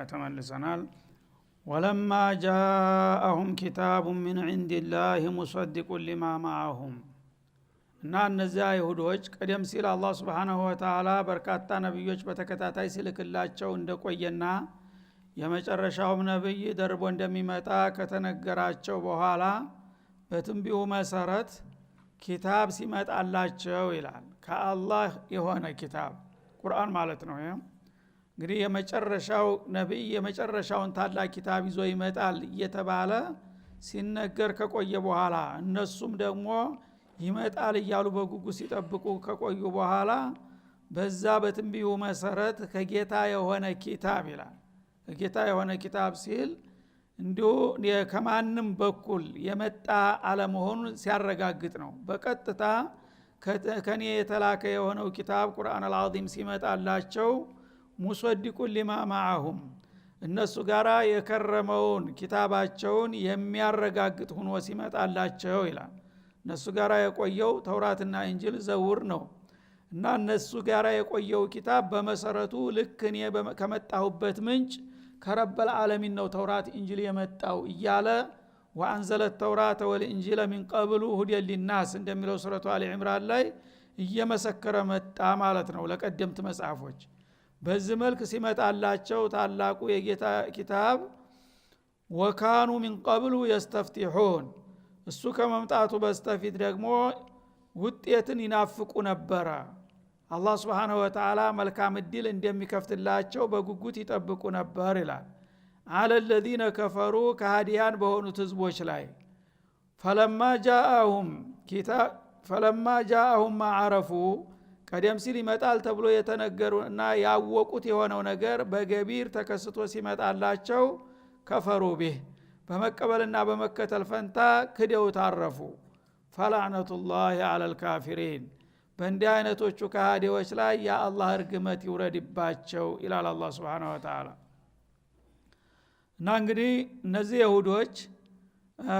ተመልሰናል። ወለማ ጃአሁም ኪታቡ ምን ዒንዲላሂ ሙሰዲቁን ሊማ መዐሁም እና እነዚያ ይሁዶች ቀደም ሲል አላህ ሱብሓነሁ ወተዓላ በርካታ ነብዮች በተከታታይ ሲልክላቸው እንደቆየና የመጨረሻውም ነብይ ደርቦ እንደሚመጣ ከተነገራቸው በኋላ በትንቢኡ መሰረት ኪታብ ሲመጣላቸው ይላል። ከአላህ የሆነ ኪታብ ቁርአን ማለት ነው። እንግዲህ የመጨረሻው ነብይ የመጨረሻውን ታላቅ ኪታብ ይዞ ይመጣል እየተባለ ሲነገር ከቆየ በኋላ እነሱም ደግሞ ይመጣል እያሉ በጉጉት ሲጠብቁ ከቆዩ በኋላ በዛ በትንቢኡ መሰረት ከጌታ የሆነ ኪታብ ይላል። ከጌታ የሆነ ኪታብ ሲል እንዲሁ ከማንም በኩል የመጣ አለመሆኑን ሲያረጋግጥ ነው። በቀጥታ ከኔ የተላከ የሆነው ኪታብ ቁርአን አልዓዚም ሲመጣላቸው ሙሰዲቁን ሊማ መዐሁም እነሱ ጋራ የከረመውን ኪታባቸውን የሚያረጋግጥ ሆኖ ሲመጣላቸው ይላል። እነሱ ጋራ የቆየው ተውራትና እንጂል ዘውር ነው እና እነሱ ጋራ የቆየው ኪታብ በመሰረቱ ልክ እኔ ከመጣሁበት ምንጭ ከረበል ዓለሚን ነው ተውራት እንጂል የመጣው እያለ ወአንዘለ ተውራተ ወልኢንጂለ ሚን ቀብሉ ሁደን ሊናስ እንደሚለው ሱረቱ አሊ ዒምራን ላይ እየመሰከረ መጣ ማለት ነው ለቀደምት መጽሐፎች። በዚህ መልክ ሲመጣላቸው ታላቁ የጌታ ኪታብ ወካኑ ሚን ቀብሉ የስተፍቲሑን እሱ ከመምጣቱ በስተፊት ደግሞ ውጤትን ይናፍቁ ነበረ። አላህ Subhanahu Wa Ta'ala መልካም እድል እንደሚከፍትላቸው በጉጉት ይጠብቁ ነበር ይላል። አለ الذين كفروا ከሃዲያን በሆኑት ህዝቦች ላይ فلما جاءهم ما عرفوا ቀደም ሲል ይመጣል ተብሎ የተነገሩና ያወቁት የሆነው ነገር በገቢር ተከስቶ ሲመጣላቸው ከፈሩ ቢህ በመቀበልና በመከተል ፈንታ ክደው ታረፉ። ፈላዕነቱላሂ ዐለል ካፊሪን በእንዲህ አይነቶቹ ከሃዲዎች ላይ የአላህ እርግመት ይውረድባቸው ይላል አላህ Subhanahu Wa Ta'ala። እና እንግዲህ እነዚህ ይሁዶች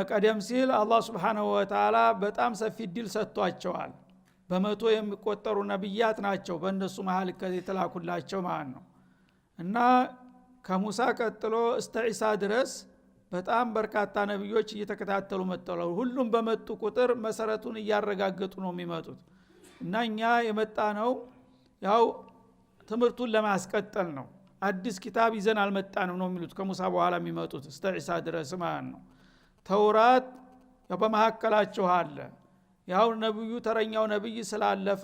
ቀደም ሲል አላህ Subhanahu Wa Ta'ala በጣም ሰፊ እድል ሰጥቷቸዋል። በመቶ የሚቆጠሩ ነብያት ናቸው በእነሱ መሃል የተላኩላቸው ማለት ነው። እና ከሙሳ ቀጥሎ እስከ ኢሳ ድረስ በጣም በርካታ ነብዮች እየተከታተሉ መጥተዋል። ሁሉም በመጡ ቁጥር መሰረቱን እያረጋገጡ ነው የሚመጡት። እና እኛ የመጣ ነው ያው ትምህርቱን ለማስቀጠል ነው። አዲስ ኪታብ ይዘን አልመጣንም ነው የሚሉት ከሙሳ በኋላ የሚመጡት እስከ ኢሳ ድረስ ማለት ነው። ተውራት በመሐከላቸው አለ። ያው ነብዩ ተረኛው ነብይ ስላለፈ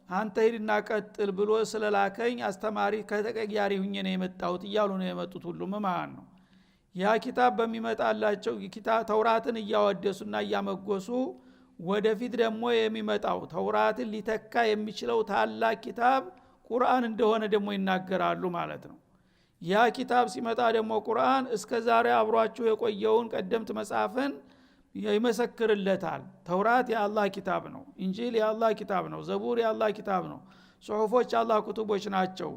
አንተ ሂድና ቀጥል ብሎ ስለላከኝ አስተማሪ ከተቀያሪ ሁኜ ነው የመጣሁት እያሉ ነው የመጡት ሁሉም ማለት ነው። ያ ኪታብ በሚመጣላቸው ኪታብ ተውራትን እያወደሱና እያመጎሱ ወደፊት ደግሞ የሚመጣው ተውራትን ሊተካ የሚችለው ታላቅ ኪታብ ቁርአን እንደሆነ ደግሞ ይናገራሉ ማለት ነው። ያ ኪታብ ሲመጣ ደግሞ ቁርአን እስከዛሬ አብሯቸው የቆየውን ቀደምት መጽሐፍን ይመሰክርለታል። ተውራት የአላህ ኪታብ ነው፣ እንጂል የአላህ ኪታብ ነው፣ ዘቡር የአላህ ኪታብ ነው፣ ሱሑፎች የአላህ ኩቱቦች ናቸው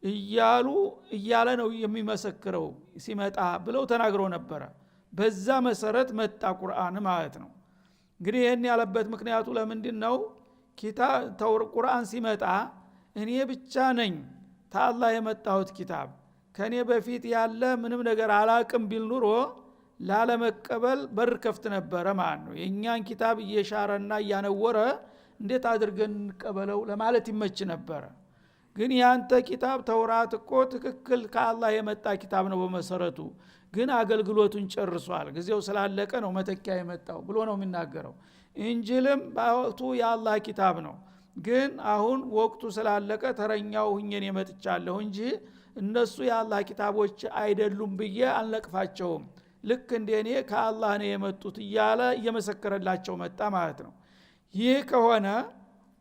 እያለ ነው የሚመሰክረው ሲመጣ ብለው ተናግረው ነበረ። በዛ መሰረት መጣ ቁርአን ማለት ነው። እንግዲህ ይህን ያለበት ምክንያቱ ለምንድነው? ቁርአን ሲመጣ እኔ ብቻ ነኝ ከአላህ የመጣሁት ኪታብ ከኔ በፊት ያለ ምንም ነገር አላቅም ቢል ኑሮ ላለመቀበል በር ከፍት ነበረ ማለት ነው። የኛን ኪታብ እየሻረና እያነወረ እንዴት አድርገን እንቀበለው ለማለት ይመች ነበረ። ግን ያንተ ኪታብ ተውራት እኮ ትክክል ከአላህ የመጣ ኪታብ ነው በመሰረቱ፣ ግን አገልግሎቱን ጨርሷል፣ ጊዜው ስላለቀ ነው መተኪያ የመጣው ብሎ ነው የሚናገረው። እንጂልም በወቅቱ የአላህ ኪታብ ነው፣ ግን አሁን ወቅቱ ስላለቀ ተረኛው ሁኜን የመጥቻለሁ እንጂ እነሱ የአላህ ኪታቦች አይደሉም ብዬ አልነቅፋቸውም፣ ልክ እንደኔ ከአላህ ነው የመጡት እያለ እየመሰከረላቸው መጣ ማለት ነው። ይህ ከሆነ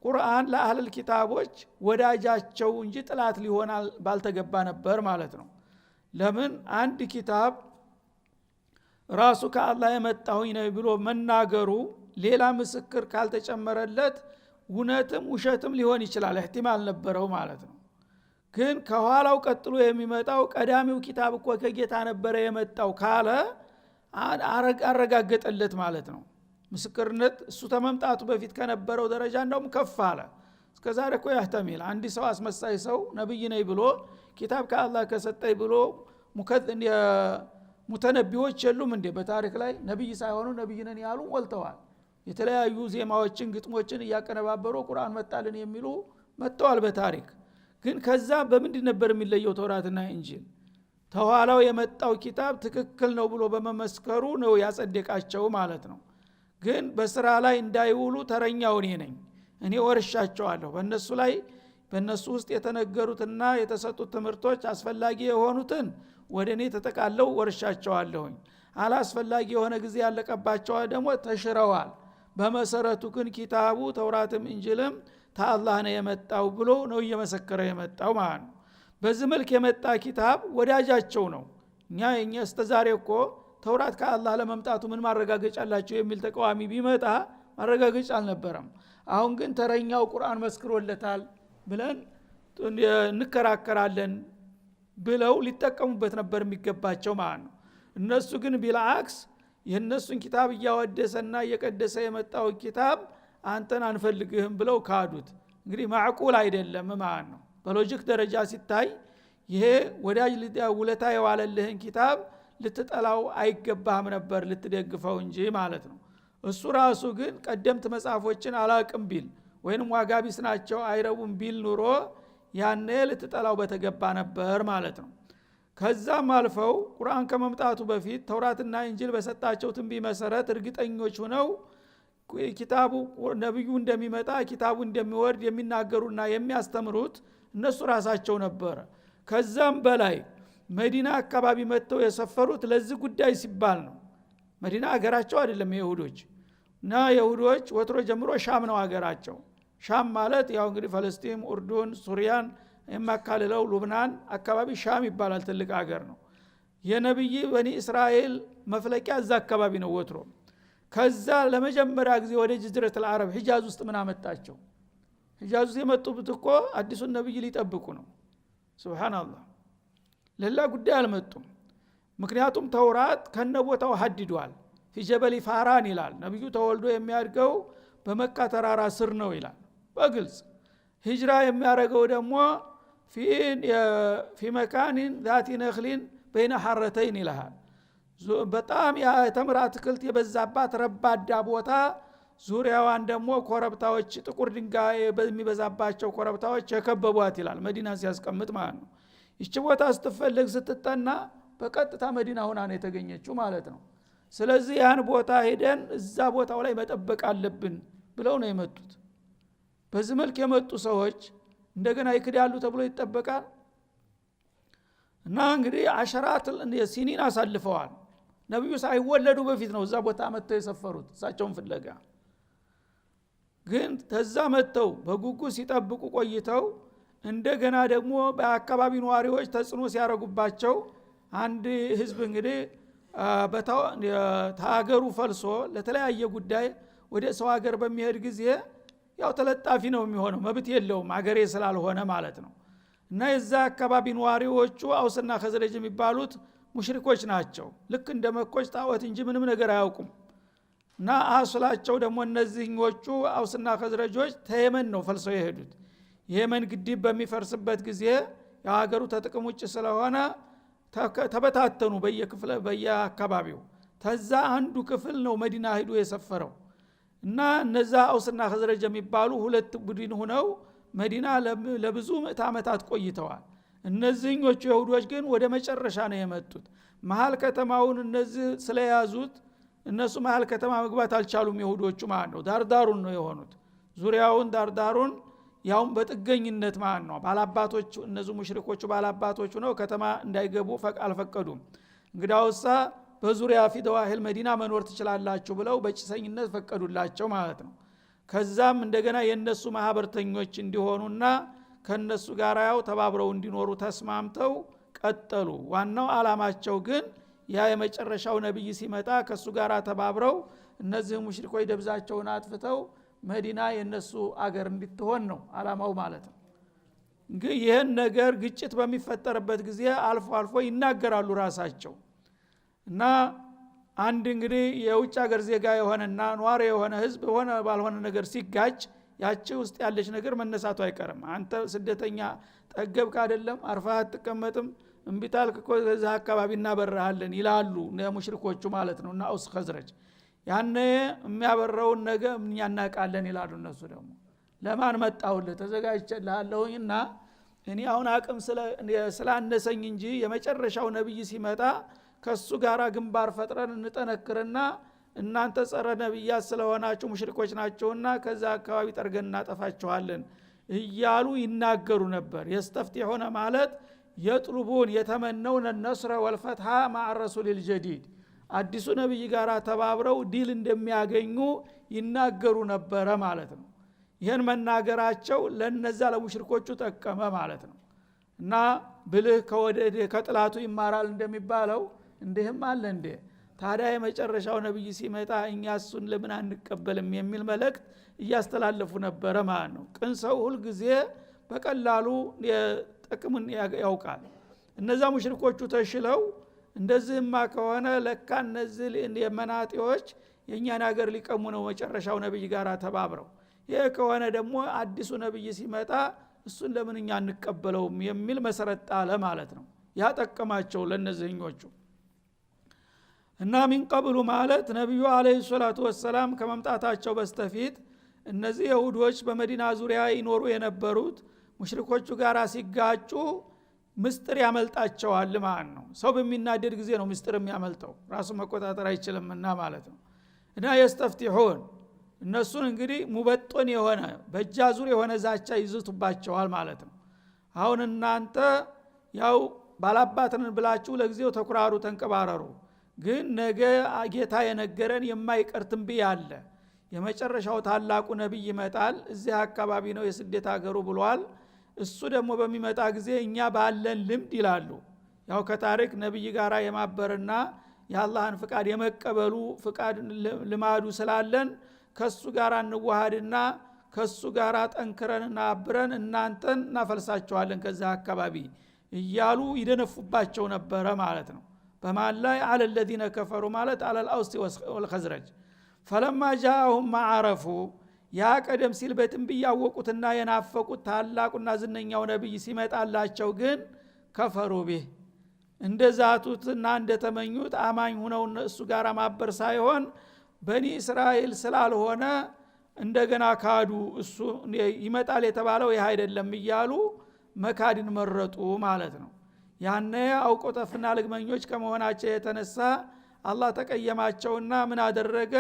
ቁርአን ለአህለል ኪታቦች ወዳጃቸው እንጂ ጥላት ሊሆን ባልተገባ ነበር ማለት ነው። ለምን አንድ ኪታብ ራሱ ከአላህ የመጣሁኝ ነው ብሎ መናገሩ ሌላ ምስክር ካልተጨመረለት እውነትም ውሸትም ሊሆን ይችላል፣ እህቲማል ነበረው ማለት ነው። ግን ከኋላው ቀጥሎ የሚመጣው ቀዳሚው ኪታብ እኮ ከጌታ ነበረ የመጣው ካለ አረጋገጠለት ማለት ነው። ምስክርነት እሱ ተመምጣቱ በፊት ከነበረው ደረጃ እንደውም ከፍ አለ። እስከዛሬ እኮ ያህተሚል አንድ ሰው አስመሳይ ሰው ነብይ ነኝ ብሎ ኪታብ ከአላህ ከሰጠኝ ብሎ ሙተነቢዎች የሉም እንዴ በታሪክ ላይ ነብይ ሳይሆኑ ነብይ ነን ያሉ ሞልተዋል የተለያዩ ዜማዎችን ግጥሞችን እያቀነባበሩ ቁርአን መጣልን የሚሉ መጥተዋል በታሪክ ግን ከዛ በምንድን ነበር የሚለየው ተውራትና እንጂል ተኋላው የመጣው ኪታብ ትክክል ነው ብሎ በመመስከሩ ነው ያጸደቃቸው ማለት ነው ግን በስራ ላይ እንዳይውሉ ተረኛው እኔ ነኝ እኔ ወርሻቸዋለሁ በእነሱ ውስጥ የተነገሩትና የተሰጡት ትምህርቶች አስፈላጊ የሆኑትን ወደ እኔ ተጠቃለው ወርሻቸዋለሁኝ አላስፈላጊ የሆነ ጊዜ ያለቀባቸው ደግሞ ተሽረዋል በመሰረቱ ግን ኪታቡ ተውራትም እንጂልም ታአላህ ነው የመጣው ብሎ ነው እየመሰከረ የመጣው ማለት ነው በዚህ መልክ የመጣ ኪታብ ወዳጃቸው ነው የኛ እስተዛሬ እኮ ተውራት ከአላህ ለመምጣቱ ምን ማረጋገጫ አላቸው የሚል ተቃዋሚ ቢመጣ ማረጋገጫ አልነበረም አሁን ግን ተረኛው ቁርአን መስክሮለታል ብለን እንከራከራለን ብለው ሊጠቀሙበት ነበር የሚገባቸው ማለት ነው እነሱ ግን ቢልአክስ የነሱን ኪታብ እያወደሰና እየቀደሰ የመጣው ኪታብ አንተን አንፈልግህም ብለው ካዱት እንግዲህ ማዕቁል አይደለም ማለት ነው በሎጂክ ደረጃ ሲታይ ይሄ ወዳጅ ውለታ የዋለልህን ኪታብ ልትጠላው አይገባህም ነበር ልትደግፈው እንጂ ማለት ነው እሱ ራሱ ግን ቀደምት መጽሐፎችን አላቅም ቢል ወይንም ዋጋቢስ ናቸው አይረቡም ቢል ኑሮ ያኔ ልትጠላው በተገባ ነበር ማለት ነው ከዛም አልፈው ቁርአን ከመምጣቱ በፊት ተውራትና እንጂል በሰጣቸው ትንቢት መሰረት እርግጠኞች ሆነው ኪታቡ ነብዩ እንደሚመጣ ኪታቡ እንደሚወርድ የሚናገሩና የሚያስተምሩት እነሱ ራሳቸው ነበር ከዛም በላይ መዲና አካባቢ መጥተው የሰፈሩት ለዚህ ጉዳይ ሲባል ነው መዲና ሀገራቸው አይደለም የይሁዶች እና የይሁዶች ወትሮ ጀምሮ ሻም ነው ሀገራቸው ሻም ማለት ያው እንግዲህ ፍልስጤም ኡርዱን ሱሪያን የማካለለው ሉብናን አካባቢ ሻም ይባላል ትልቅ ሀገር ነው የነብይ በኒ እስራኤል መፍለቂያ እዛ አካባቢ ነው ወትሮ ከዛ ለመጀመሪያ ጊዜ ወደ ጅዝረቱል አረብ ሂጃዝ ውስጥ ምን አመጣቸው ሂጃዝ ውስጥ የመጡት እኮ አዲሱን ነብይ ሊጠብቁ ነው ሱብሃንአላህ ለላ ጉዳይ አልመጡም ምክንያቱም ተውራት ከነቦታው ሐድዷል ፊጀበሊ ፋራን ይላል ነብዩ ተወልዶ የሚያድገው በመካ ተራራ ስር ነው ይላል በግልጽ ሂጅራ የሚያደርገው ደግሞ ፊ መካኒን ذات نخل بين حرتين ይላል በጣም የተምር አትክልት የበዛባት ረባዳ ቦታ ዙሪያዋን ደግሞ ኮረብታዎች ጥቁር ድንጋይ በሚበዛባቸው ኮረብታዎች የከበቧት ይላል መዲና ሲያስቀምጥ ማለት ነው ይህች ቦታ ስትፈልግ ስትጠና በቀጥታ መዲና ሆና ነው የተገኘችው ማለት ነው ስለዚህ ያን ቦታ ሄደን እዛ ቦታው ላይ መጠበቅ አለብን ብለው ነው የመጡት በዚህ መልክ የመጡ ሰዎች እንደገና ይክዳሉ ተብሎ ይጠበቃል እና እንግዲህ አሸራት ሲኒን አሳልፈዋል ነብዩ ሳይወለዱ በፊት ነው እዛ ቦታ መጥተው የሰፈሩት እሳቸውን ፍለጋ ግን ተዛ መጥተው በጉጉ ሲጠብቁ ቆይተው እንደገና ደግሞ በአካባቢ ነዋሪዎች ተጽዕኖ ሲያረጉባቸው አንድ ህዝብ እንግዲህ ታገሩ ፈልሶ ለተለያየ ጉዳይ ወደ ሰው ሀገር በሚሄድ ጊዜ ያው ተለጣፊ ነው የሚሆነው መብት የለውም ሀገሬ ስላልሆነ ማለት ነው እና የዛ አካባቢ ነዋሪዎቹ አውስና ኸዝረጅ የሚባሉት ሙሽሪኮች ናቸው ልክ እንደ መኮች ጣዖት እንጂ ምንም ነገር አያውቁም እና አስላቸው ደግሞ እነዚህኞቹ አውስና ኸዝረጆች ተየመን ነው ፈልሰው የሄዱት የየመን ግድብ በሚፈርስበት ጊዜ የሀገሩ ተጥቅም ውጭ ስለሆነ ተበታተኑ በየአካባቢው ተዛ አንዱ ክፍል ነው መዲና ሄዶ የሰፈረው እና እነዛ አውስና ኸዝረጅ የሚባሉ ሁለት ቡድን ሆነው መዲና ለብዙ ምዕት ዓመታት ቆይተዋል እነዚህኞቹ ይሁዶች ግን ወደ መጨረሻ ነው የመጡት መሃል ከተማውን እነዚህ ስለያዙት እነሱ መሃል ከተማ መግባት አልቻሉም ይሁዶቹ ማለት ነው ዳርዳሩን ነው የሆኑት ዙሪያውን ዳርዳሩን ያውም በጥገኝነት ማለት ነው ባላባቶች እነዚህ ሙሽሪኮቹ ባላባቶቹ ነው ከተማ እንዳይገቡ አልፈቀዱም እንግዳውሳ በዙሪያ ፊደዋሂል መዲና መኖር ትችላላችሁ ብለው በጭሰኝነት ፈቀዱላቸው ማለት ነው ከዛም እንደገና የነሱ ማህበርተኞች እንዲሆኑና ከነሱ ጋር ያው ተባብረው እንዲኖሩ ተስማምተው ቀጠሉ ዋናው አላማቸው ግን ያ የመጨረሻው ነብይ ሲመጣ ከሱ ጋር ተባብረው እነዚህ ሙሽሪኮች ደብዛቸውን አጥፍተው መዲና የነሱ አገር እንድትሆን ነው አላማው ማለት ነው እንግዲህ ይሄን ነገር ግጭት በሚፈጠርበት ጊዜ አልፎ አልፎ ይናገራሉ ራሳቸው እና አንድ እንግዲህ የውጭ ሀገር ዜጋ የሆነና ኗሪ የሆነ ህዝብ ሆነ ባልሆነ ነገር ሲጋጭ ያቺ ውስጥ ያለች ነገር መነሳቱ አይቀርም አንተ ስደተኛ ጠገብክ አይደለም አርፋህ አትቀመጥም እንቢታልክ እኮ ከዛ አካባቢ እናበራሃለን ይላሉ ሙሽሪኮቹ ማለት ነው። እና አውስ ኸዝረጅ ያኔ የሚያበራውን ነገር እኛ እናውቃለን ይላሉ። እነሱ ደግሞ ለማን መጣሁልህ ተዘጋጅቼልሃለሁና እኔ አሁን አቅም ስላነሰኝ እንጂ የመጨረሻው ነብይ ሲመጣ ከሱ ጋራ ግንባር ፈጥረን እንጠነክርና እናንተ ጸረ ነብያት ስለሆናችሁ ሙሽሪኮች ናቸውና ከዛ አካባቢ ጠርገን እናጠፋቸዋለን እያሉ ይናገሩ ነበር። የስተፍቲሁነ ማለት የጥሉቡን የተመነውን النصر والفتح مع الرسول الجديد አዲሱ ነብይ ጋራ ተባብረው ዲል እንደሚያገኙ ይናገሩ ነበር ማለት ነው። ይሄን መናገራቸው ለነዛ ለሙሽሪኮቹ ጠቀመ ማለት ነው። እና ብልህ ከጥላቱ ይማራል እንደሚባለው እንዲህም አለ እንደ ታዲያ የመጨረሻው ነብይ ሲመጣ እኛ እሱን ለምን አንቀበልም የሚል መልእክት እያስተላለፉ ነበር ማለት ነው። ቅን ሰው ሁሉ ጊዜ በቀላሉ ጥቅምን ያውቃል። እነዛ ሙሽሪኮቹ ተሽለው እንደዚህማ ከሆነ ለካ እነዚህ የመናጢዎች የኛን ሀገር ሊቀሙ ነው መጨረሻው ነብይ ጋራ ተባብረው፣ ይሄ ከሆነ ደግሞ አዲሱ ነብይ ሲመጣ እሱን ለምን እኛ አንቀበለውም የሚል መሰረት ጣለ ማለት ነው። ያጠቀማቸው ለነዚህኞቹ እና ሚን ቀብሉ ማለት ነብዩ አለይሂ ሰላቱ ወሰላም ከመምጣታቸው በስተፊት እነዚህ ይሁዶች በመዲና ዙሪያ ይኖሩ የነበሩት ሙሽሪኮቹ ጋራ ሲጋጩ ምስጥር ያመልጣቸዋል ማለት ነው። ሰው በሚናደድ ጊዜ ነው ምስጥር የሚያመልጠው፣ ራሱ መቆጣጠር አይችልምና ማለት ነው። እና የስተፍቲሁን እነሱን እንግዲህ ሙበጦን የሆነ በእጃዙር የሆነ ዛቻ ይዝቱባቸዋል ማለት ነው። አሁን እናንተ ያው ባላባትን ብላችሁ ለጊዜው ተኩራሩ ተንቀባረሩ፣ ግን ነገ ጌታ የነገረን የማይቀር ትንቢያ አለ። የመጨረሻው ታላቁ ነብይ ይመጣል፣ እዚህ አካባቢ ነው የስደት ሀገሩ ብሏል። እሱ ደግሞ በሚመጣ ጊዜ እኛ ባለን ልምድ ይላሉ ያው ከታሪክ ነብይ ጋራ የማበርና የአላህን ፍቃድ የመቀበሉ ፍቃድ ልማዱ ስላለን ከሱ ጋራ እንዋሃድና ከሱ ጋራ ጠንክረንና አብረን እናንተን እናፈልሳቸዋለን ከዛ አካባቢ እያሉ ይደነፉባቸው ነበረ ማለት ነው። በማን ላይ አለ الذين كفروا ማለት አለ الأوس والخزرج فلما جاءهم ما عرفوا ያ ቀደም ሲል በትንቢያ ያወቁትና የናፈቁት ታላቁና ዝነኛው ነብይ ሲመጣላቸው ግን ከፈሩ ቢህ እንደዛቱትና እንደተመኙት አማኝ ሆነው እሱ ጋር ማበር ሳይሆን በኒ እስራኤል ስላልሆነ እንደገና ካዱ። እሱ ይመጣል የተባለው ይህ አይደለም እያሉ መካድን መረጡ ማለት ነው። ያነ አውቆተፍና ልግመኞች ከመሆናቸው የተነሳ አላህ ተቀየማቸውና ምን አደረገ?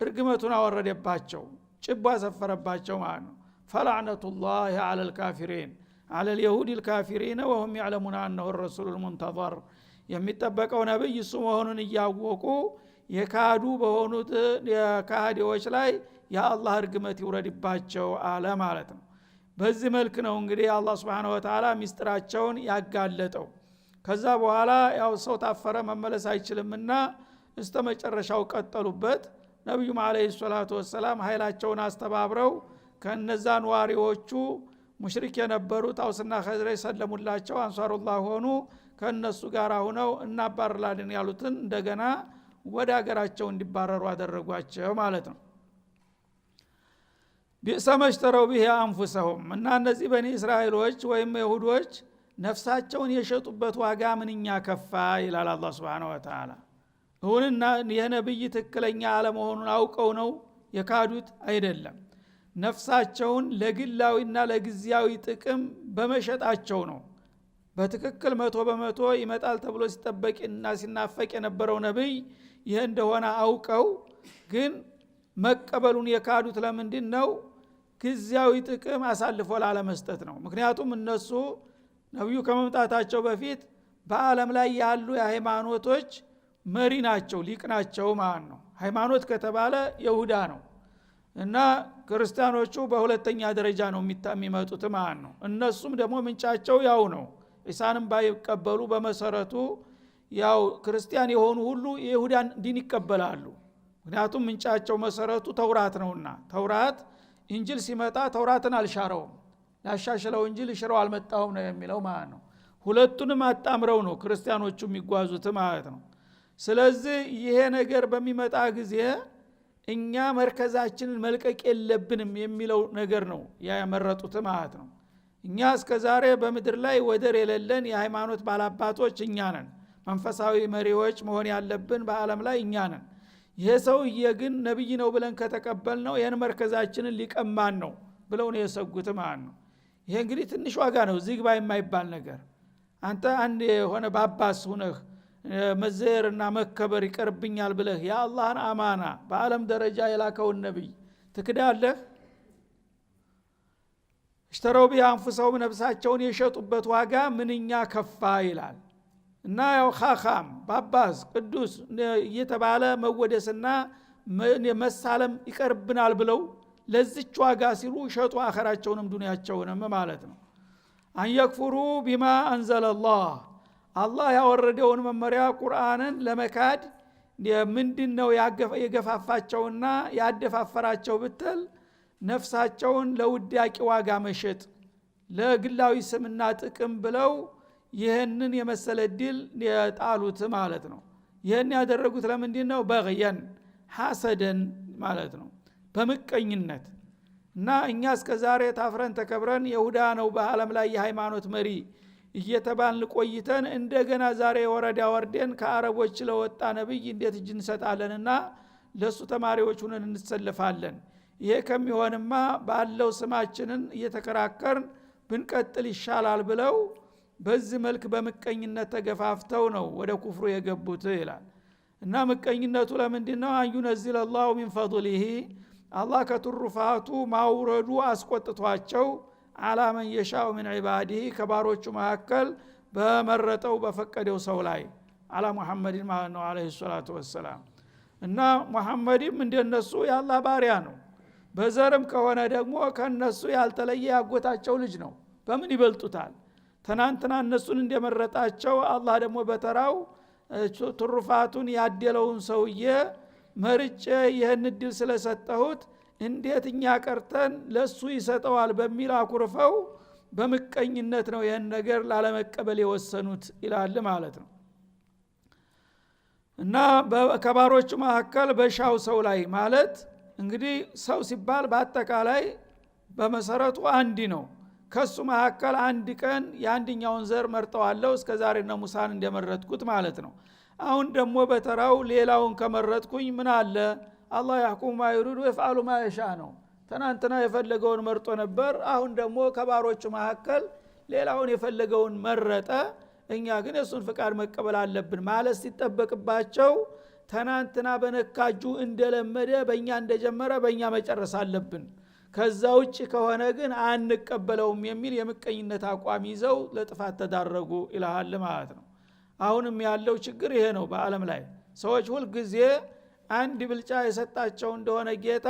እርግመቱን አወረደባቸው፣ ጭባ ሰፈረባቸው ማለት ነው። ፈላዕነቱላሂ ዐለል ካፊሪን ዐለል የሁዲል ካፊሪን ወሁም ያዕለሙን አነሁ ረሱሉል ሙንተዘር። የሚጠበቀው ነብይ እሱ መሆኑን እያወቁ የካዱ በሆኑት የካህዲዎች ላይ የአላህ እርግመት ይውረድባቸው አለ ማለት ነው። በዚህ መልክ ነው እንግዲህ አላህ Subhanahu Wa Ta'ala ሚስጥራቸውን ያጋለጠው። ከዛ በኋላ ያው ሰው ታፈረ መመለስ አይችልምና እስተመጨረሻው ቀጠሉበት። ነብዩ አለይሂ ሰላቱ ወሰላም ኃይላቸውን አስተባብረው ከነዛ ነዋሪዎቹ ሙሽሪክ የነበሩት አውስና ኸዝረጅ ሰለሙላቸው፣ አንሷሩላህ ሆኑ። ከነሱ ጋር ሆነው እናባረላለን ያሉትን እንደገና ወደ ሀገራቸው እንዲባረሩ አደረጓቸው ማለት ነው። ቢሰመሽተረው ቢሂ አንፉሰሁም እና እነዚህ በኒ እስራኤሎች ወይም ይሁዶች ነፍሳቸውን የሸጡበት ዋጋ ምንኛ ከፋ ይላል አላህ Subhanahu Wa Ta'ala። ሁንና የነብይ ትክክለኛ አለመሆኑን አውቀው ነው የካዱት አይደለም፣ ነፍሳቸውን ለግላዊና ለግዚያዊ ጥቅም በመሸጣቸው ነው። በትክክል 100% ይመጣል ተብሎ ሲጠበቅና ሲናፈቅ የነበረው ነብይ ይሄ እንደሆነ አውቀው ግን መቀበሉን የካዱት ለምንድን ነው? ግዚያዊ ጥቅም አሳልፎ ላለመስጠት ነው። ምክንያቱም እነሱ ነብዩ ከመምጣታቸው በፊት በአለም ላይ ያሉ የሃይማኖቶች መሪ ናቸው፣ ሊቅ ናቸው ማለት ነው። ሃይማኖት ከተባለ ይሁዳ ነው እና ክርስቲያኖቹ በሁለተኛ ደረጃ ነው የሚመጡት ማለት ነው። እነሱም ደግሞ ምንጫቸው ያው ነው። ኢሳንም ባይቀበሉ በመሰረቱ ያው ክርስቲያን የሆኑ ሁሉ የይሁዳን ዲን ይቀበላሉ። ምክንያቱም ምንጫቸው መሰረቱ ተውራት ነውና፣ ተውራት እንጂል ሲመጣ ተውራትን አልሻረውም፣ ያሻሽለው እንጂ ልሽረው አልመጣውም ነው የሚለው ማለት ነው። ሁለቱንም አጣምረው ነው ክርስቲያኖቹ የሚጓዙት ማለት ነው። ስለዚህ ይሄ ነገር በሚመጣ ጊዜ እኛ መርከዛችንን መልቀቅ የለብንም የሚለው ነገር ነው ያመረጡት ማለት ነው። እኛ እስከዛሬ በምድር ላይ ወደር የሌለን የሃይማኖት ባላባቶች እኛ ነን መንፈሳዊ መሪዎች መሆን ያለብን በአለም ላይ እኛ ነን ይሄ ሰውዬ ግን ነብይ ነው ብለን ከተቀበልነው ይሄን መርከዛችንን ሊቀማን ነው ብለው ነው የሰጉት ማለት ነው ይሄ እንግዲህ ትንሽ ዋጋ ነው ዝግባ የማይባል ነገር አንተ አንድ የሆነ ባባስ ሆነህ መዘየርና መከበር ይቀርብኛል ብለህ የአላህን አማና በአለም ደረጃ የላከውን ነብይ ትክዳለህ اشتروا بأنفسهم ነፍሳቸውን የሸጡበት ዋጋ ምንኛ ከፋ ይላል እና ያው ኻኻም ባባስ ቅዱስ እየተባለ መወደስና መሳለም ይቀርብናል ብለው ለዚች ዋጋ ሲሉ ሸጡ አኸራቸውንም ዱንያቸውንም ማለት ነው አንየክፍሩ ቢማ አንዘለላህ አላህ ያወረደውን መመሪያ ቁርአንን ለመካድ ምንድነው የገፋፋቸውና ያደፋፈራቸው ብትል ነፍሳቸውን ለውዳቂ ዋጋ መሸጥ ለግላዊ ስምና ጥቅም ብለው ይህንን የመሰለ ድል የጣሉት ማለት ነው ይህን ያደረጉት ለምንድነው በግየን ሐሰደን ማለት ነው በመቀኝነት እና እኛ እስከዛሬ ታፍረን ተከብረን ይሁዳ ነው በአለም ላይ የሃይማኖት መሪ እየተባልን ቆይተን እንደገና ዛሬ ወረዳ ወርደን ከአረቦች ለወጣ ነብይ እንዴት እጅ እንሰጣለንና ለሱ ተማሪዎች ሆነን እንሰለፋለን ይሄ ከሚሆንማ ባለው ስማችንን እየተከራከርን ብንቀጥል ይሻላል ብለው በዚህ መልክ በመቀኝነት ተገፋፍተው ነው ወደ ኩፍሩ የገቡት ይላል እና መቀኝነቱ ለምንድነው አንዩነዚል አላሁ ሚን ፈضله አላህ ከትሩፋቱ ማውረዱ አስቆጥቷቸው አላ መን የሻኡ ሚን ዒባዲሂ ከባሮቹ መካከል በመረጠው በፈቀደው ሰው ላይ አላ ሙሐመድን ማለት ነው አለይሂ ሰላቱ ወሰላም እና ሙሐመድም እንደነሱ የአላህ ባሪያ ነው በዘርም ከሆነ ደግሞ ከነሱ ያልተለየ ያጎታቸው ልጅ ነው በምን ይበልጡታል ተናንተና እነሱን እንደመረጣቸው አላህ ደግሞ በተራው ትሩፋቱን ያደለውን ሰውዬ መርጬ ይህን ድል ስለሰጠሁት እንዴት እኛ ቀርተን ለሱ ይሰጠዋል በሚል አኩርፈው በመቀኝነት ነው ይህን ነገር ላለመቀበል የወሰኑት ይላል ማለት ነው እና ከባሮቹ መካከል በሻው ሰው ላይ ማለት እንግዲህ ሰው ሲባል በአጠቃላይ በመሰረቱ አንድ ነው ከሱ መካከል አንድ ቀን የአንድኛውን ዘር መርጠዋለሁ እስከዛሬ ነው ሙሳን እንደመረጥኩት ማለት ነው አሁን ደግሞ በተራው ሌላውን ከመረጥኩኝ ምን አለ አላህ ያህኩም ማይሩድ ወይፍዓሉ ማይሻ ነው ተናንተና የፈለገውን መርጦ ነበር አሁን ደግሞ ከባሮቹ መካከል ሌላውን የፈለገውን መረጠ እኛ ግን የሱን ፍቃድ መቀበል አለብን ማለት ሲጠበቅባቸው ተናንተና በነካጁ እንደለመደ በእኛ እንደጀመረ በእኛ መጨረስ አለብን ከዛ ውጭ ከሆነ ግን አንቀበለውም የሚል የምቀኝነት አቋም ይዘው ለጥፋት ተዳረጉ ይላል ማለት ነው አሁንም ያለው ችግር ይሄ ነው በአለም ላይ ሰዎች ሁሉ ጊዜ አንድ ብልጫ የሰጣቸው እንደሆነ ጌታ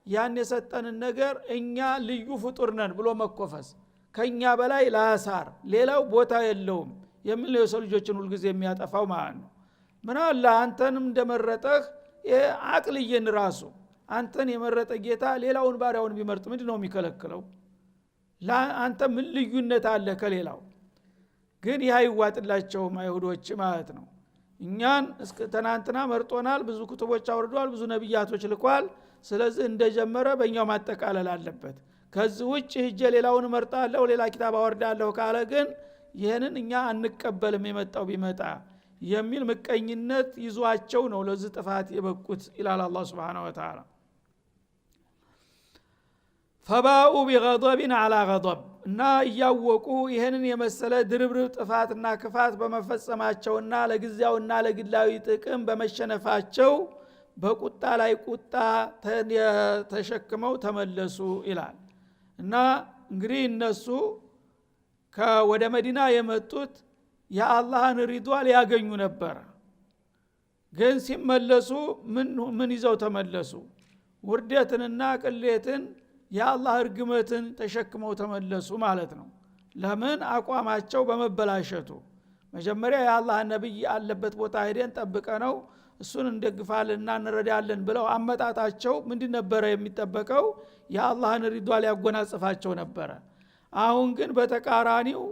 ያን የሰጠንን ነገር እኛ ልዩ ፍጡር ነን ብሎ መኮፈስ ከኛ በላይ ላሳር ሌላው ቦታ የለውም የሚል የሰው ልጆችን ሁሉ ጊዜ የሚያጠፋው ማለት ነው ምን አለ አንተንም እንደመረጠህ አቅልየን ራሱ አንተን የመረጠ ጌታ ሌላውን ባሪያውን ቢመርጥ ምንድነው የሚከለክለው አንተ ምን ልዩነት አለ ከሌላው ግን ይህ አይዋጥላቸውም አይሁዶች ማለት ነው እኛን እስከ ተናንተና መርጦናል ብዙ ኩቱቦች አውርዷል ብዙ ነብያቶች ልኳል ስለዚህ እንደጀመረ በእኛው ማጠቃለል አለበት ከዚህ ውጭ ሂጄ ሌላውን መርጣለሁ ሌላ ኪታብ አወርዳለሁ ካለ ግን ይሄንን እኛ አንቀበልም የመጣው ቢመጣ የሚል ምቀኝነት ይዟቸው ነው ለዚህ ጥፋት የበቁት ኢላላ አላህ Subhanahu Wa Ta'ala ፈባኡ ቢገضብን አላ ገضብ እና ያወቁ ይሄንን የመሰለ ድርብርብ ጥፋትና ክፋት በመፈጸማቸውና ለጊዜውና ለግላዊ ጥቅም በመሸነፋቸው በቁጣ ላይ ቁጣ ተሸክመው ተመለሱ ይላል እና እንግዲህ እነሱ ወደ መዲና የመጡት የአላህን ሪድዋን ያገኙ ነበር ግን ሲመለሱ ምን ይዘው ተመለሱ ውርደትንና ቅሌትን የአላህ እርግመትን ተሸክመው ተመለሱ ማለት ነው ለምን አቋማቸው በመበላሸቱ መጀመሪያ የአላህ ነብይ ያለበት ቦታ ሄደን ጠብቀነው እሱን እንደግፋለንና እንረዳለን ብለው አመጣጣቸው ምንድን ነበር የሚጠበቀው የአላህን ሪድዋን ያጎናጽፋቸው ነበር አሁን ግን በተቃራኒው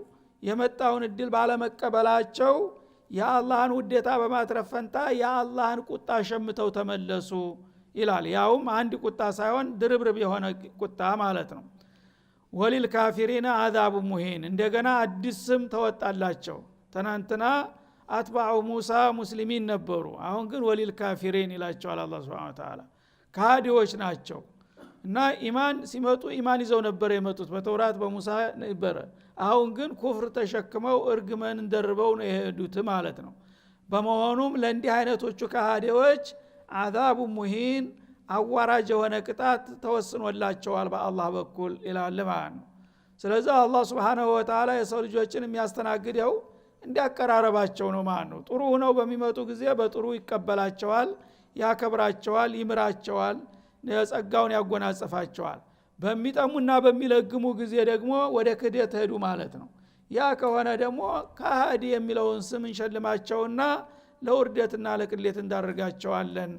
የመጣውን እድል ባለመቀበላቸው የአላህን ውዴታ በማትረፈንታ የአላህን ቁጣ ሸምተው ተመለሱ ይላል ያውም አንድ ቁጣ ሳይሆን ድርብርብ የሆነ ቁጣ ማለት ነው ወሊልካፊሪን አዛቡ ሙሂን እንደገና አዲስ ስም ተወጣላቸው። ትናንትና አትባዑ ሙሳ ሙስሊሚን ነበሩ፣ አሁን ግን ወሊልካፊሪን ይላቸዋል አላህ Subhanahu Wa Ta'ala። ካዲዎች ናቸው እና ኢማን ሲመጡ ኢማን ይዘው ነበር የመጡት በተውራት በሙሳ ነበረ። አሁን ግን ኩፍር ተሸክመው እርግመን እንደርበው ነው የሄዱት ማለት ነው። በመሆኑም ለእንዲህ አይነቶቹ ካዲዎች አዛቡ ሙሂን አዋራጅ የሆነ ቅጣት ተወስኖላቸዋል በአላህ በኩል ይላል ማለት ነው። ስለዚህ አላህ Subhanahu Wa Ta'ala የሰው ልጆችን የሚያስተናግደው እንዲያቀራረባቸው ነው ማለት ነው። ጥሩ ሆነው በሚመጡ ጊዜ በጥሩ ይቀበላቸዋል፣ ያከብራቸዋል፣ ይምራቸዋል፣ ጸጋውን ያጎናጽፋቸዋል። በሚጠሙና በሚለግሙ ጊዜ ደግሞ ወደ ክህደት ሄዱ ማለት ነው። ያ ከሆነ ደግሞ ካህዲ የሚለውን ስም እንሸልማቸውና ለውርደትና ለቅሌት እንዳርጋቸዋለን።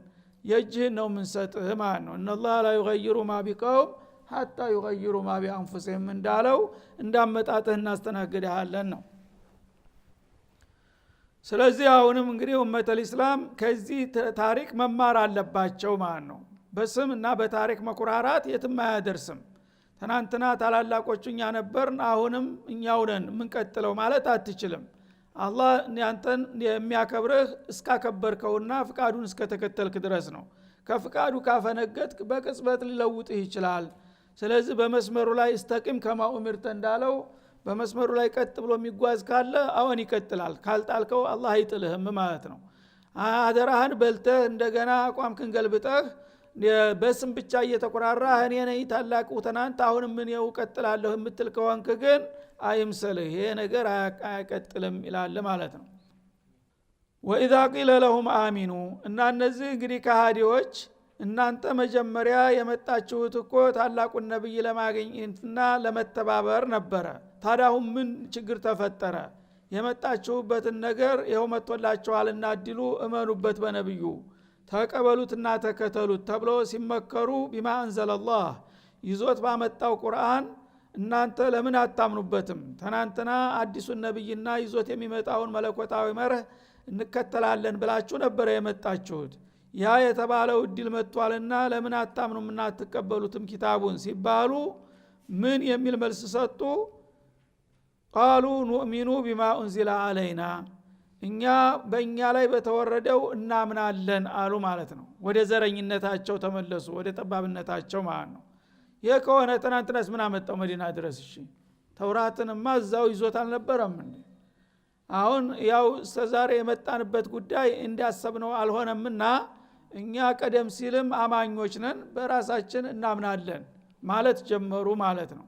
የእጅህን ነው የምንሰጥህ ማለት ነው። እነላህ ላ ዩገይሩ ማ ቢቀውም ሐታ ዩገይሩ ማ ቢአንፉሲሂም እንዳለው እንዳመጣጥህ እናስተናግድሃለን ነው። ስለዚህ አሁንም እንግዲህ ኡመተል ኢስላም ከዚህ ታሪክ መማር አለባቸው ማለት ነው። በስም እና በታሪክ መኩራራት የትም አያደርስም። ትናንትና ታላላቆቹ እኛ ነበርን አሁንም እኛው ነን የምንቀጥለው ማለት አትችልም። አላህ ያንተን የሚያከብርህ እስካከበርከውና ፍቃዱን እስከተከተልክ ድረስ ነው። ከፍቃዱ ካፈነገጥክ በቅጽበት ሊለውጥህ ይችላል። ስለዚህ በመስመሩ ላይ እስተቂም ከማ ኡሚርተ እንዳለው በመስመሩ ላይ ቀጥ ብሎ የሚጓዝ ካለ አሁን ይቀጥላል፣ ካልጣልከው አላህ አይጥልህም ማለት ነው። አደራህን በልተህ እንደገና አቋምክን ገልብጠህ በስም ብቻ እየተቆራራህ እኔ ነኝ ታላቁ ትናንት አሁን ምን ነው እቀጥላለሁ የምትል ከሆንክ ግን አይምሰልህ፣ ይሄ ነገር አይቀጥልም ይላል ማለት ነው። ወኢዛ ቂለ ለሁም አሚኑ እና እነዚህ እንግዲህ ከሃዲዎች እናንተ መጀመሪያ የመጣችሁት እኮ ታላቁን ነብይ ለማግኘትና ለመተባበር ነበረ። ታዲያ ምን ችግር ተፈጠረ? የመጣችሁበትን ነገር ይኸው መጥቶላችኋልና አድሉ እመኑበት፣ በነብዩ ተቀበሉትና ተከተሉት ተብሎ ሲመከሩ ቢማ አንዘለላህ ይዞት ባመጣው ቁርአን እናንተ ለምን አታምኑበትም? ትናንትና አዲሱን ነብይና ይዞት የሚመጣውን መለኮታዊ መርህ እንከተላለን ብላችሁ ነበር የመጣችሁት። ያ የተባለው እድል መጥቷልና ለምን አታምኑምና አትቀበሉትም ኪታቡን ሲባሉ ምን የሚል መልስ ሰጡ? ቃሉ ኑእሚኑ ቢማ ኡንዚለ አለይና፣ እኛ በእኛ ላይ በተወረደው እናምናለን አሉ ማለት ነው። ወደ ዘረኝነታቸው ተመለሱ፣ ወደ ጠባብነታቸው ማለት ነው። ይህ ከሆነ ትናንትናስ ምን አመጣው መዲና ድረስ? እሺ ተውራትንማ እዛው ይዞት አልነበረም እንዴ? አሁን ያው እስከዛሬ የመጣንበት ጉዳይ እንዳሰብነው አልሆነምና እኛ ቀደም ሲልም አማኞች ነን በራሳችን እናምናለን ማለት ጀመሩ ማለት ነው።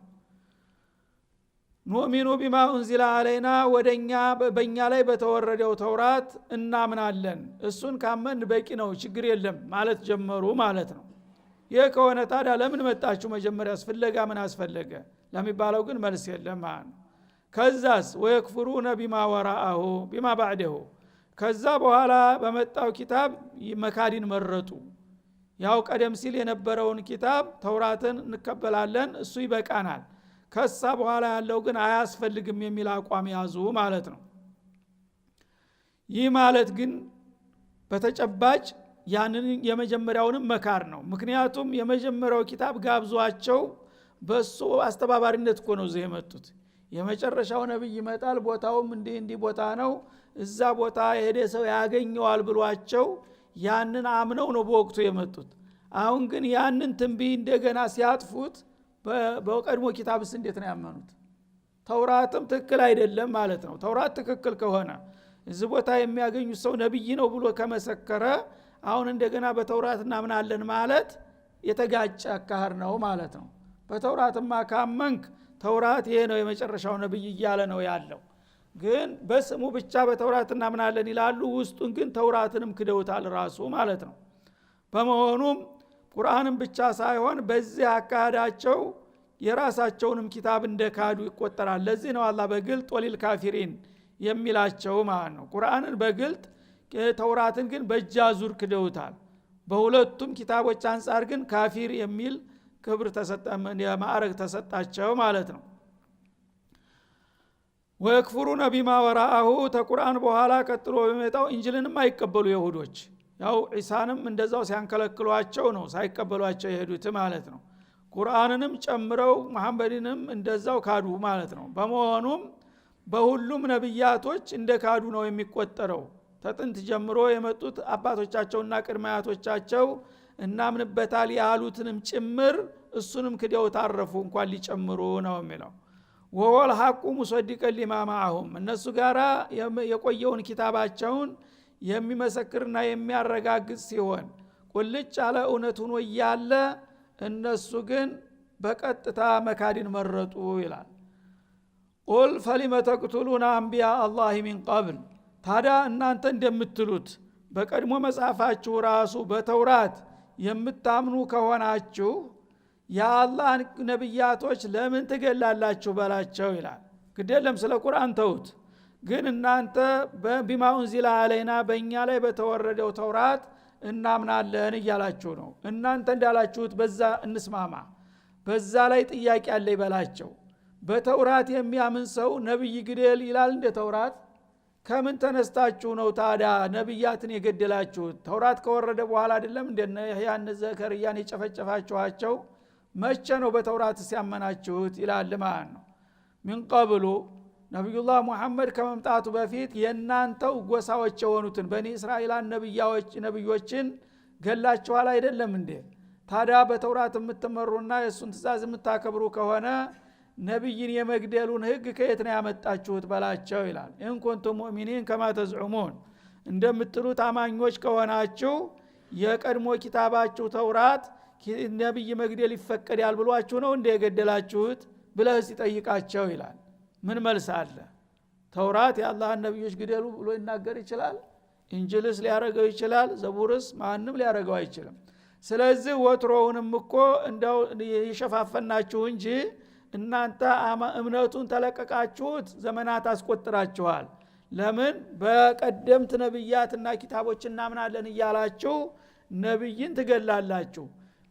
ኑእሚኑ ቢማ ኡንዚለ አለይና፣ ወደኛ በእኛ ላይ በተወረደው ተውራት እናምናለን፣ እሱን ካመን በቂ ነው ችግር የለም ማለት ጀመሩ ማለት ነው። ይህ ከሆነ ታዲያ ለምን መጣችሁ መጀመሪያ ፍለጋ ምን አስፈለገ ለሚባለው ግን መልስ የለም ማለት ነው። ከዛስ ወየክፍሩነ ቢማ ወራአሁ ቢማ ባዕደሁ፣ ከዛ በኋላ በመጣው ኪታብ መካዲን መረጡ። ያው ቀደም ሲል የነበረውን ኪታብ ተውራትን እንቀበላለን እሱ ይበቃናል፣ ከሳ በኋላ ያለው ግን አያስፈልግም የሚል አቋም ያዙ ማለት ነው። ይህ ማለት ግን በተጨባጭ ያንን የመጀመሪያውንም መካር ነው። ምክንያቱም የመጀመሪያው ኪታብ ጋብዟቸው በሱ አስተባባሪነት እኮ ነው እዚህ የመጡት። የመጨረሻው ነብይ ይመጣል፣ ቦታውም እንዲህ ቦታ ነው፣ እዛ ቦታ የሄደ ሰው ያገኘዋል ብሏቸው ያንን አምነው ነው በወቅቱ የመጡት። አሁን ግን ያንን ትንቢይ እንደገና ሲያጥፉት በቀድሞ ኪታብስ እንዴት ነው ያመኑት? ተውራትም ትክክል አይደለም ማለት ነው። ተውራት ትክክል ከሆነ እዚህ ቦታ የሚያገኙት ሰው ነብይ ነው ብሎ ከመሰከረ አሁን እንደገና በተውራት እናምናለን ማለት የተጋጨ አካሄድ ነው ማለት ነው። በተውራትማ ካመንክ ተውራት ይሄ ነው የመጨረሻው ነብይ እያለ ነው ያለው። ግን በስሙ ብቻ በተውራት እናምናለን ይላሉ፣ ውስጡን ግን ተውራትንም ክደውታል ራሱ ማለት ነው። በመሆኑም ቁርአንን ብቻ ሳይሆን በዚህ አካሄዳቸው የራሳቸውንም ኪታብ እንደካዱ ይቆጠራል። ለዚህ ነው አላህ በግልጥ ወሊል ካፊሪን የሚላቸው ማለት ነው። ቁርአንን በግልጥ ተውራትን ግን በእጃዙር ክደውታል። በሁለቱም ኪታቦች አንጻር ግን ካፊር የሚል ክብር ማዕረግ ተሰጣቸው ማለት ነው። ወየክፍሩነ ቢማ ወራአሁ፣ ተቁርአን በኋላ ቀጥሎ በመጣው እንጅልንም አይቀበሉ ይሁዶች። ያው ዒሳንም እንደዛው ሲያንከለክሏቸው ነው ሳይቀበሏቸው የሄዱት ማለት ነው። ቁርአንንም ጨምረው መሐመድንም እንደዛው ካዱ ማለት ነው። በመሆኑም በሁሉም ነብያቶች እንደ ካዱ ነው የሚቆጠረው። ተጥንት ጀምሮ የመጡት አባቶቻቸውና ቅድማያቶቻቸው እናምንበታል ያሉትንም ጭምር እሱንም ክደው ታረፉ እንኳን ሊጨምሩ ነው የሚለው። ወወል ሐቁ ሙሰዲቀን ሊማ ማአሁም እነሱ ጋራ የቆየውን ኪታባቸውን የሚመሰክርና የሚያረጋግጥ ሲሆን ቁልጭ ያለ እውነት ሆኖ እያለ እነሱ ግን በቀጥታ መካድን መረጡ ይላል። ቁል ፈሊመ ተቅቱሉና አንቢያ አላህ ሚን ቀብል ታዲያ እናንተ እንደምትሉት በቀድሞ መጽሐፋችሁ ራሱ በተውራት የምታምኑ ከሆናችሁ የአላህን ነብያቶች ለምን ትገላላችሁ በላቸው ይላል። ግዴለም ስለ ቁርአን ተውት፣ ግን እናንተ በቢማ ኡንዚላ አለይና በእኛ ላይ በተወረደው ተውራት እናምናለን እያላችሁ ነው። እናንተ እንዳላችሁት በዛ እንስማማ፣ በዛ ላይ ጥያቄ አለ ይበላቸው። በተውራት የሚያምን ሰው ነብይ ግደል ይላል እንደ ተውራት? ከምን ተነስታችሁ ነው ታዲያ ነብያትን የገደላችሁት? ተውራት ከወረደ በኋላ አይደለም እንደነ ያህያን ዘከርያን የጨፈጨፋችኋቸው? መቼ ነው በተውራት ሲያመናችሁት ይላል ማለት ነው። ምን ቀብሉ ነብዩላህ ሙሐመድ ከመምጣቱ በፊት የናንተው ጎሳዎች የሆኑትን በኒ እስራኤላን ነብዮችን ገላችኋል አይደለም እንዴ? ታዲያ በተውራት የምትመሩና የሱን ትእዛዝ የምታከብሩ ከሆነ ነብይን የመግደሉን ህግ ከየት ነው ያመጣችሁት በላቸው ይላል። ኢን ኩንቱም ሙእሚኒን ከማ ተዝዑሙን እንደምትሉት አማኞች ከሆናችሁ የቀድሞ ኪታባችሁ ተውራት ነብይ መግደል ይፈቀዳል ብሏችሁ ነው እንደ የገደላችሁት ብለህ ሲጠይቃቸው ይላል። ምን መልስ አለ? ተውራት የአላህን ነብዮች ግደሉ ብሎ ይናገር ይችላል? እንጅልስ ሊያረገው ይችላል? ዘቡርስ ማንም ሊያረገው አይችልም። ስለዚህ ወትሮውንም እኮ እንደው የሸፋፈናችሁ እንጂ እናንተ እምነቱን ተለቀቃችሁት ዘመናት አስቆጥራችኋል። ለምን በቀደምት ነብያትና ኪታቦች እናምናለን እያላችሁ ነብይን ትገላላችሁ?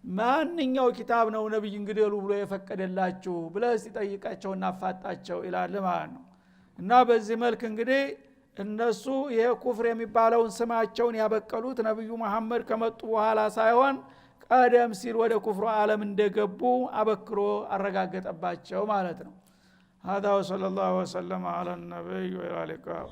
ማንኛው ኪታብ ነው ነብይን ግደሉ ብሎ የፈቀደላችሁ ብለህ ሲጠይቃቸውና አፋጣቸው ይላል ማለት ነው። እና በዚህ መልክ እንግዲህ እነሱ ይሄ ኩፍር የሚባለውን ስማቸውን ያበቀሉት ነብዩ መሐመድ ከመጡ በኋላ ሳይሆን ቀደም ሲል ወደ ኩፍሩ ዓለም እንደገቡ አበክሮ አረጋገጠባቸው ማለት ነው። هذا وصلى الله وسلم على النبي وعلى اله